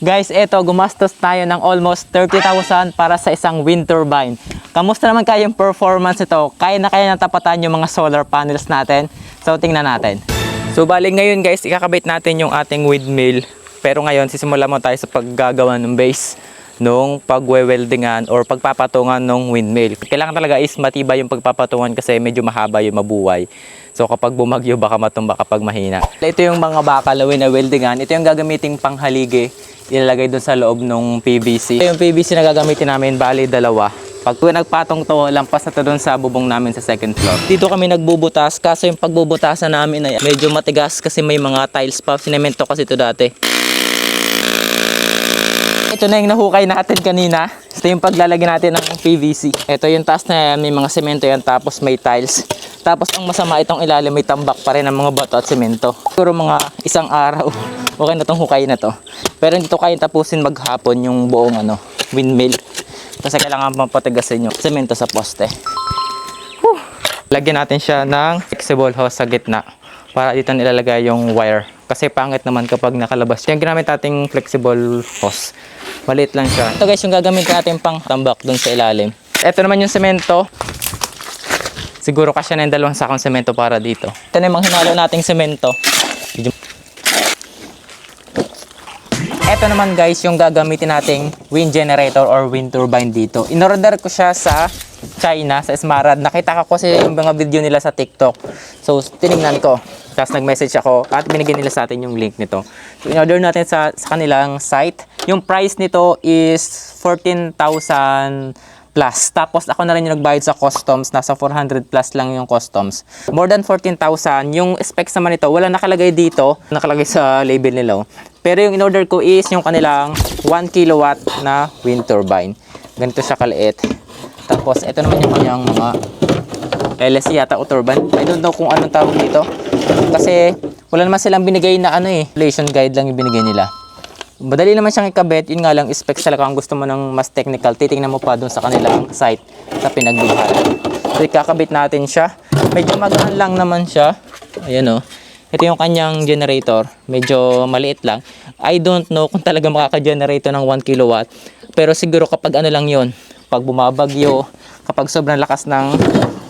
Guys, eto, gumastos tayo ng almost 30,000 para sa isang wind turbine. Kamusta naman kayong performance ito? Kaya na natapatan yung mga solar panels natin? So, tingnan natin. So, bali ngayon guys, ikakabit natin yung ating windmill. Pero ngayon, sisimula mo tayo sa paggagawa ng base nung pagwe-weldingan or pagpapatungan ng windmill. Kailangan talaga is matibay yung pagpapatungan kasi medyo mahaba yung mabuhay. So kapag bumagyo baka matumba kapag mahina. Ito yung mga bakalawin na weldingan. Ito yung gagamiting panghaligi. Ilalagay doon sa loob ng PVC. Ito yung PVC na gagamitin namin, bali dalawa. Pag nagpatong to, lampas na to doon sa bubong namin sa second floor. Dito kami nagbubutas, kaso yung pagbubutasan namin ay medyo matigas kasi may mga tiles pa. Sinemento kasi ito dati. Ito na yung nahukay natin kanina. Ito yung paglalagay natin ng PVC. Ito yung taas na yan, may mga semento yan, tapos may tiles. Tapos ang masama itong ilalim, may tambak pa rin ng mga bato at semento. Siguro mga isang araw, okay na itong hukay na to. Pero hindi to kayang tapusin maghapon yung buong windmill. Kasi kailangan mapatigasin yung semento sa poste. Whew. Lagyan natin siya ng flexible hose sa gitna para dito nilalagay yung wire. Kasi pangit naman kapag nakalabas. Yung ginamit nating flexible hose. Maliit lang siya. Ito guys, yung gagamitin natin pang tambak dun sa ilalim. Ito naman yung semento. Siguro kasya na yung 2 sakong semento para dito. Ito na yung hinalo nating semento. Ito naman guys, yung gagamitin nating wind generator or wind turbine dito. In-order ko siya sa China, sa Smarad. Nakita ko kasi yung mga video nila sa TikTok. So, tinignan ko. Tapos nag-message ako at binigyan nila sa atin yung link nito. So, in-order natin sa kanilang site. Yung price nito is 14,000 plus. Tapos ako na rin yung nagbayad sa customs. Nasa 400 plus lang yung customs. More than 14,000. Yung specs naman nito, wala nakalagay dito. Nakalagay sa label nila. Pero yung in-order ko is yung kanilang 1 kilowatt na wind turbine. Ganito siya kaliit. Tapos ito naman yung kanyang mga LSC yata o turbine. I don't know kung anong tawag dito. Kasi wala naman silang binigay na installation guide lang yung binigay nila. Madali naman siyang ikabit, yun nga lang specs talaga kung gusto mo ng mas technical, titingnan mo pa dun sa kanilang site sa pinagbilhan. So ikakabit natin siya. Medyo magaan lang naman siya. Ayan o. Ito yung kanyang generator. Medyo maliit lang. I don't know kung talaga makaka-generate ng 1 kilowatt. Pero siguro kapag lang yun, pag bumabagyo, kapag sobrang lakas ng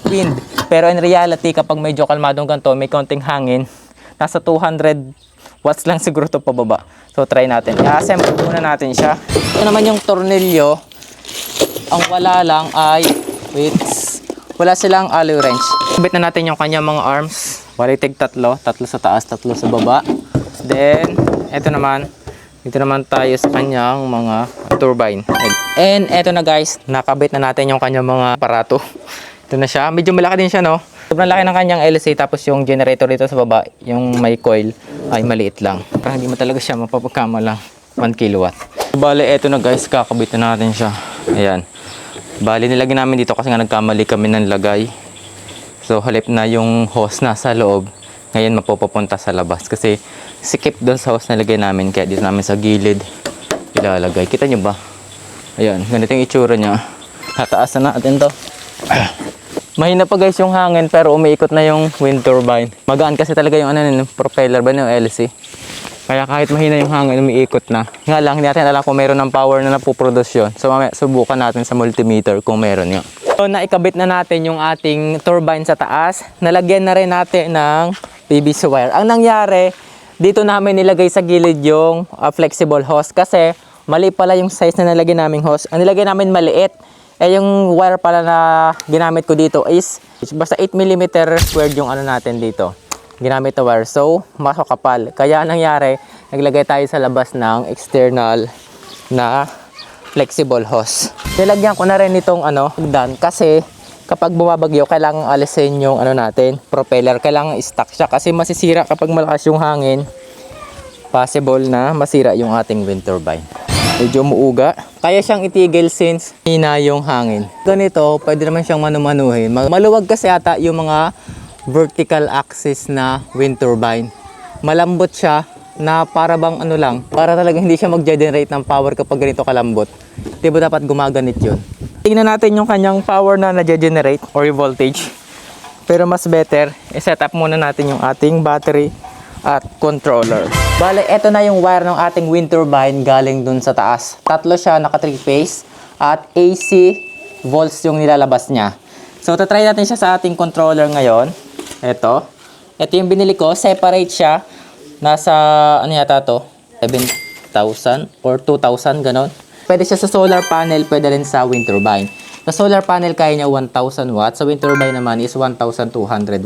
wind. Pero in reality, kapag medyo kalmadong ganito, may konting hangin, nasa 200 watts lang siguro ito pababa. So try natin. I-assemble muna natin siya. Ito naman yung tornilyo. Ang wala lang ay wala silang alloy wrench. Kabit na natin yung kanyang mga arms. Walitig tatlo sa taas, 3 sa baba. Then ito naman, dito naman tayo sa kanyang mga turbine. And eto na guys, nakabit na natin yung kanyang mga aparato. Ito na siya. Medyo malaki din siya, no? Sobrang laki ng kanyang LC, tapos yung generator dito sa baba, yung may coil, ay maliit lang. Parang hindi mo talaga siya mapapagkama lang. 1 kilowatt. Bale, eto na guys, kakabit na natin siya. Ayan. Bale, nilagyan namin dito kasi nga nagkamali kami ng lagay. So, halip na yung hose nasa loob. Ngayon, mapupunta sa labas. Kasi, sikip doon sa hose na lagay namin. Kaya dito namin sa gilid ilalagay. Kita nyo ba? Ayan, ganito yung itsura niya. Tataasan natin to. Mahina pa guys yung hangin pero umiikot na yung wind turbine. Magaan kasi talaga yung propeller ba yung LC. Kaya kahit mahina yung hangin, umiikot na. Nga lang, hindi natin alam kung meron ng power na napuproduce yun. So mamaya subukan natin sa multimeter kung meron yun. So naikabit na natin yung ating turbine sa taas. Nalagyan na rin natin ng PVC wire. Ang nangyari, dito namin nilagay sa gilid yung flexible hose kasi mali pala yung size na nilagay naming hose. Ang nilagay namin maliit. Yung wire pala na ginamit ko dito is basta 8mm squared yung natin dito. Ginamit na wire. So, makakapal. Kaya nangyari, naglagay tayo sa labas ng external na flexible hose. Nilagyan ko na rin itong hagdan kasi kapag bumabagyo, kailangan alisin yung natin, propeller. Kailangan i-stack siya kasi masisira kapag malakas yung hangin. Possible na masira yung ating wind turbine. Medyo muuga. Kaya siyang itigil since hina yung hangin. Ganito, pwede naman siyang manumanuhin. Maluwag kasi ata yung mga vertical axis na wind turbine. Malambot siya na para bang para talagang hindi siya mag-generate ng power kapag ganito kalambot. Diba dapat gumaganit yun? Tingnan natin yung kanyang power na na-generate or voltage. Pero mas better, i-set up muna natin yung ating battery at controller. Bale, eto na yung wire ng ating wind turbine galing dun sa taas. Tatlo siya, naka 3 phase at AC volts yung nilalabas niya. So, tatry natin siya sa ating controller ngayon. Ito yung binili ko, separate siya. Nasa, ano yata to? 7,000 or 2,000, ganon. Pwede siya sa solar panel, pwede rin sa wind turbine. Sa solar panel, kaya niya 1,000 watts. Sa wind turbine naman is 1,200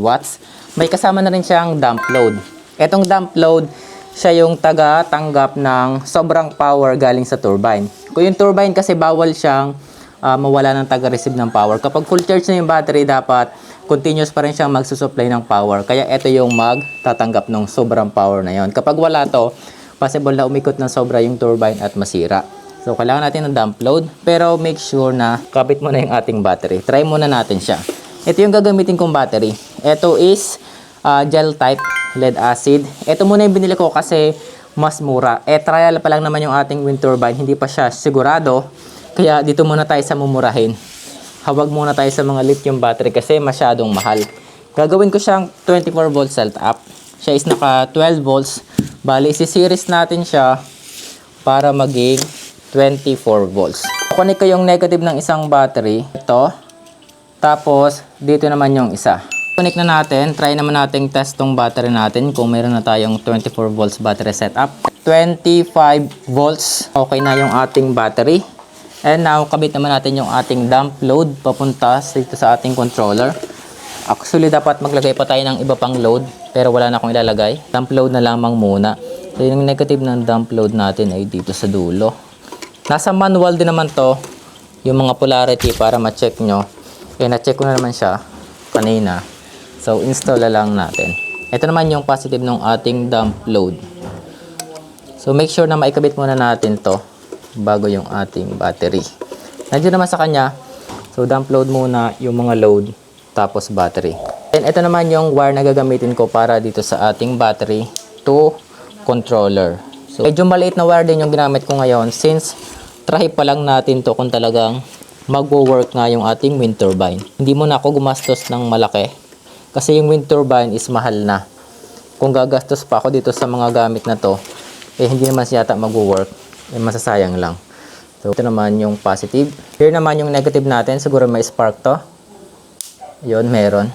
watts. May kasama na rin siyang dump load. Etong dump load, siya yung taga-tanggap ng sobrang power galing sa turbine. Kung yung turbine kasi bawal siyang mawala ng taga-receive ng power. Kapag full charge na yung battery, dapat continuous pa rin siyang magsusupply ng power. Kaya ito yung magtatanggap ng sobrang power na yon. Kapag wala to, possible na umikot ng sobra yung turbine at masira. So, kailangan natin ng dump load, pero make sure na kapit mo na yung ating battery. Try muna natin siya. Ito yung gagamitin kong battery. Ito is gel type lead acid. Ito muna yung binili ko kasi mas mura. Trial pa lang naman yung ating wind turbine. Hindi pa siya sigurado. Kaya dito muna tayo sa mumurahin. Hawag muna tayo sa mga lithium battery kasi masyadong mahal. Gagawin ko siyang 24 volt setup. Siya is naka 12 volts. Bali, isi-series natin siya para maging 24 volts. Connect ko yung negative ng isang battery. Ito. Tapos, dito naman yung isa. Connect na natin. Try naman natin test tong battery natin kung meron na tayong 24 volts battery setup. 25 volts. Okay na yung ating battery. And now, kabit naman natin yung ating dump load papunta dito sa ating controller. Actually, dapat maglagay pa tayo ng iba pang load. Pero wala na akong ilalagay. Dump load na lamang muna. So, yung negative ng dump load natin ay dito sa dulo. Nasa manual din naman to, yung mga polarity para ma-check nyo. Na-check ko na naman siya kanina. So, install na lang natin. Ito naman yung positive ng ating dump load. So, make sure na maikabit muna natin to bago yung ating battery. Nandiyan naman sa kanya. So, dump load muna yung mga load, tapos battery. And ito naman yung wire na gagamitin ko para dito sa ating battery to controller. So, medyo maliit na wire din yung ginamit ko ngayon since try pa lang natin to kung talagang magwo-work nga yung ating wind turbine. Hindi mo na ako gumastos ng malaki kasi yung wind turbine is mahal na. Kung gagastos pa ako dito sa mga gamit na to, hindi naman siya yata magwo-work. Masasayang lang. So, ito naman yung positive. Here naman yung negative natin. Siguro may spark to. Yun, meron.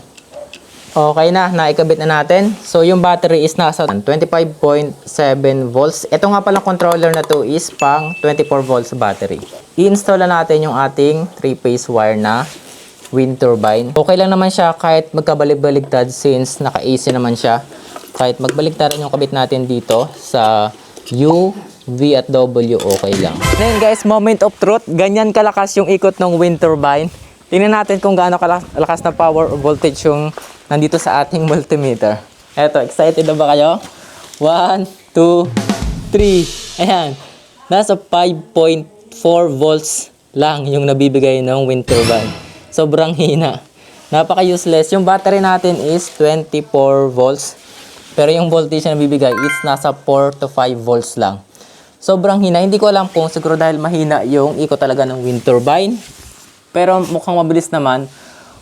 Okay na, naikabit na natin. So, yung battery is nasa 25.7 volts. Ito nga palang controller na to is pang 24 volts battery. I-install na natin yung ating 3-phase wire na wind turbine. Okay lang naman siya kahit magkabalik-baligtad since naka-AC naman siya. Kahit magbaligtaran yung kabit natin dito sa U, V at W, okay lang. Then guys, moment of truth. Ganyan kalakas yung ikot ng wind turbine. Tingnan natin kung gaano kalakas na power or voltage yung nandito sa ating multimeter. Eto, excited na ba kayo? 1, 2, 3. Ayan. Nasa 5.4 volts lang yung nabibigay ng wind turbine. Sobrang hina. Napaka-useless. Yung battery natin is 24 volts. Pero yung voltage na nabibigay is nasa 4 to 5 volts lang. Sobrang hina. Hindi ko alam kung siguro dahil mahina yung ikot talaga ng wind turbine. Pero mukhang mabilis naman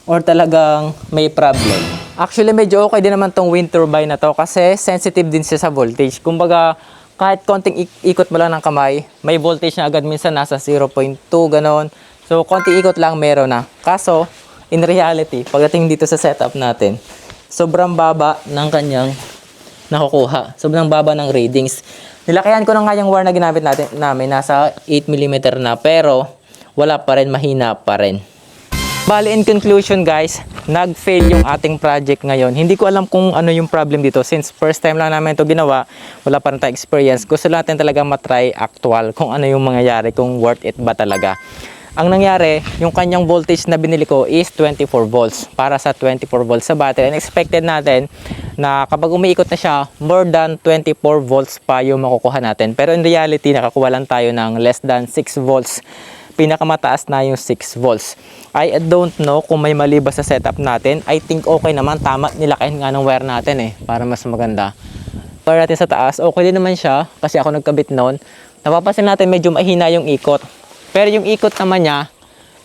or talagang may problem. Actually, medyo okay din naman tong wind turbine na to kasi sensitive din siya sa voltage. Kumbaga, kahit konting ikot mo lang ng kamay, may voltage na agad, minsan nasa 0.2, ganon. So, konting ikot lang meron na. Kaso, in reality, pagdating dito sa setup natin, sobrang baba ng kanyang nakukuha. Sobrang baba ng readings. Nilakayan ko na nga yung wire na ginamit namin, nasa 8mm na, pero wala pa rin, mahina pa rin. Bali, in conclusion guys, nag-fail yung ating project ngayon. Hindi ko alam kung ano yung problem dito since first time lang namin ito ginawa, wala pa rin tayong experience. Gusto natin talaga matry actual kung ano yung mangyayari, kung worth it ba talaga. Ang nangyari, yung kanyang voltage na binili ko is 24 volts para sa 24 volts sa battery. And expected natin na kapag umiikot na siya, more than 24 volts pa yung makukuha natin. Pero in reality, nakakuha lang tayo ng less than 6 volts. Pinakamataas na yung 6 volts. I don't know kung may mali ba sa setup natin. I think okay naman. Tama, nilakayin nga ng wire natin para mas maganda. Wire natin sa taas, okay din naman siya kasi ako nagkabit noon. Napapansin natin medyo mahina yung ikot. Pero yung ikot naman niya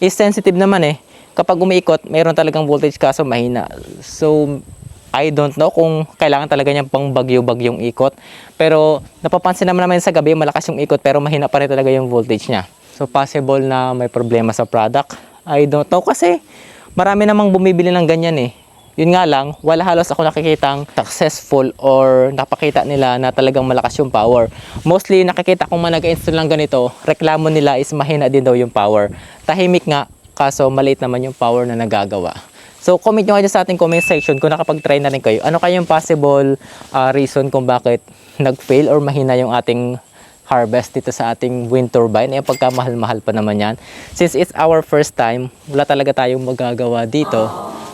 is sensitive naman Kapag umiikot, mayroon talagang voltage kaso mahina. So, I don't know kung kailangan talaga niyang pang bagyo-bagyong ikot. Pero napapansin naman sa gabi malakas yung ikot pero mahina pa rin talaga yung voltage niya. So possible na may problema sa product. I don't know kasi marami namang bumibili ng ganyan eh. Yun nga lang, wala halos ako nakikitang successful or napakita nila na talagang malakas yung power. Mostly nakikita kong mga nag-install ng ganito, reklamo nila is mahina din daw yung power. Tahimik nga, kaso maliit naman yung power na nagagawa. So comment nyo kayo sa ating comment section kung nakapag-try na rin kayo. Ano kayong possible reason kung bakit nag-fail or mahina yung ating harvest dito sa ating wind turbine. Eh pagkamahal-mahal pa naman yan. Since it's our first time, wala talaga tayong magagawa dito.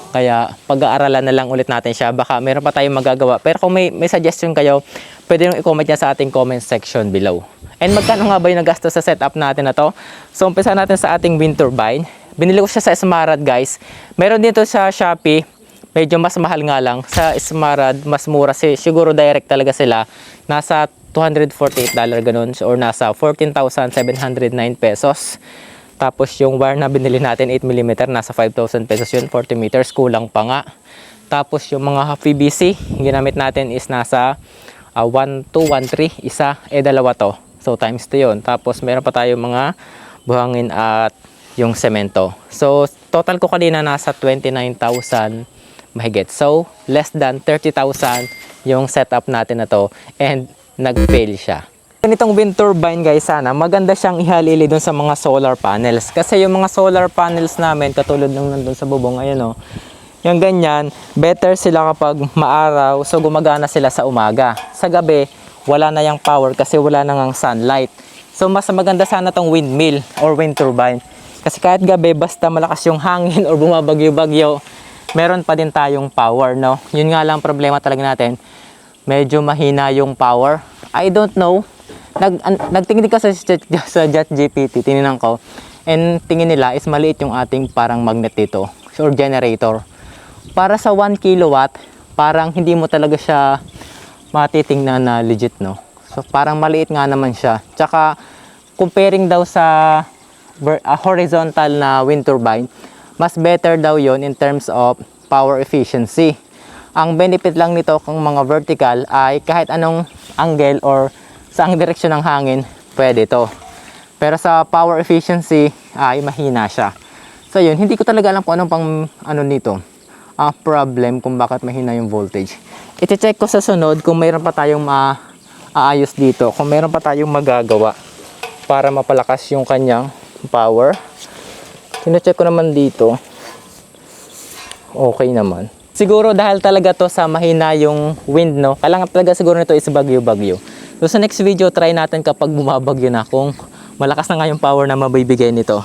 Kaya pag-aaralan na lang ulit natin siya. Baka meron pa tayong magagawa. Pero kung may suggestion kayo, pwede nyo i-comment niya sa ating comment section below. And magkano nga ba yung nagastos sa setup natin na to? So umpisa natin sa ating wind turbine. Binili ko siya sa Smarad guys. Meron dito sa Shopee. Medyo mas mahal nga lang. Sa Smarad, mas mura. Siguro direct talaga sila. Nasa $248 ganun. Or nasa 14,709 pesos. Tapos yung wire na binili natin 8mm. Nasa 5,000 pesos yun. 40 meters. Kulang pa nga. Tapos yung mga PVC. Ginamit natin is nasa 1,213. Isa. Dalawa to. So times 2 yun. Tapos meron pa tayong mga buhangin at yung semento. So, total ko kanina nasa 29,000 mahigit. So, less than 30,000 yung setup natin na to and nag-fail siya. Ganitong wind turbine guys, sana maganda siyang ihalili dun sa mga solar panels. Kasi yung mga solar panels namin, katulad nung nandun sa bubong, ayun o, yung ganyan, better sila kapag maaraw, so gumagana sila sa umaga. Sa gabi, wala na yung power kasi wala na ngang sunlight. So, mas maganda sana tong windmill or wind turbine. Kasi kahit gabi, basta malakas yung hangin or bumabagyo-bagyo, meron pa din tayong power, no? Yun nga lang problema talaga natin. Medyo mahina yung power. I don't know. Nagtingin ka sa ChatGPT, tininan ko. And tingin nila is maliit yung ating parang magnet dito or generator. Para sa 1 kilowatt, parang hindi mo talaga siya matitingnan na legit, no? So parang maliit nga naman siya. Tsaka comparing daw sa horizontal na wind turbine, mas better daw yon in terms of power efficiency. Ang benefit lang nito kung mga vertical ay kahit anong angle or saang direksyon ng hangin, pwede to. Pero sa power efficiency ay mahina siya. So yun, hindi ko talaga alam kung anong pang nito. Problem kung bakit mahina yung voltage. I-check ko sa sunod kung mayroon pa tayong maayos dito, kung mayroon pa tayong magagawa para mapalakas yung kanyang power. Sine-check ko naman dito. Okay naman. Siguro dahil talaga to sa mahina yung wind, no? Kailangan talaga siguro nito is bagyo-bagyo. So sa next video, try natin kapag bumabagyo na kung malakas na nga yung power na mabibigay nito.